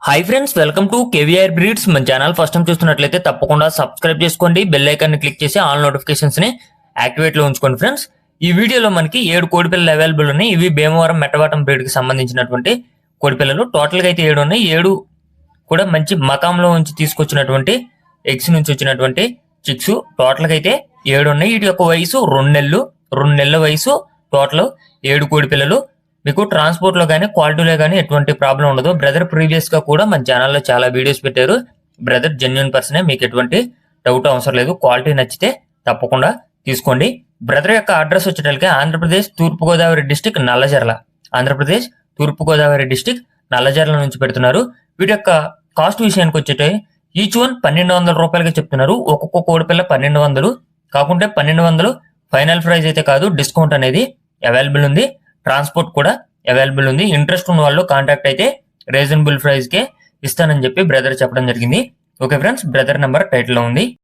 Hi friends, welcome to KVR breeds. మన channel first time చూస్తున్నట్లయితే తప్పకుండా సబ్స్క్రైబ్ చేసుకోండి, బెల్ ఐకాన్ ని క్లిక్ చేసి ఆల్ నోటిఫికేషన్స్ ని యాక్టివేట్ లో ఉంచుకోండి. ఫ్రెండ్స్, ఈ వీడియోలో మనకి 7 కోడిపిల్లలు అవైలబుల్ ఉన్నాయి. ఇవి భీమవరం మెట్టవాటం బ్రీడ్ కి సంబంధించినటువంటి కోడిపిల్లలు. టోటల్ గా అయితే 7 ఉన్నాయి. 7 కూడా మంచి మకాంలో ఉంచి తీసుకొచ్చినటువంటి ఎగ్స్ నుంచి వచ్చినటువంటి చిక్స్. టోటల్ గా అయితే 7 ఉన్నాయి. వీటి యొక్క వయసు 2 నెలలు. 2 నెలల వయసు. టోటల్ 7 కోడిపిల్లలు. మీకు ట్రాన్స్పోర్ట్ లో కానీ క్వాలిటీలో కానీ ఎటువంటి ప్రాబ్లం ఉండదు. బ్రదర్ ప్రీవియస్ గా కూడా మన ఛానల్లో చాలా వీడియోస్ పెట్టారు. బ్రదర్ జెన్యున్ పర్సనే, మీకు ఎటువంటి డౌట్ అవసరం లేదు. క్వాలిటీ నచ్చితే తప్పకుండా తీసుకోండి. బ్రదర్ యొక్క అడ్రస్ వచ్చేటప్పటికి ఆంధ్రప్రదేశ్ తూర్పుగోదావరి డిస్టిక్ నల్లజర్ల. ఆంధ్రప్రదేశ్ తూర్పుగోదావరి డిస్టిక్ నల్లజర్ల నుంచి పెడుతున్నారు. వీటి యొక్క కాస్ట్ విషయానికి వచ్చేటే ఈచ్ వన్ 1200 రూపాయలుగా చెప్తున్నారు. ఒక్కొక్క కోడిపిల్ల 1200 కాకుంటే 1200 ఫైనల్ ప్రైస్ అయితే కాదు, డిస్కౌంట్ అనేది అవైలబుల్ ఉంది. ట్రాన్స్పోర్ట్ కూడా అవైలబుల్ ఉంది. ఇంట్రెస్ట్ ఉన్న వాళ్ళు కాంటాక్ట్ అయితే రీజనబుల్ ప్రైస్ కే ఇస్తానని చెప్పి బ్రదర్ చెప్పడం జరిగింది. Okay friends, brother number title లో ఉంది.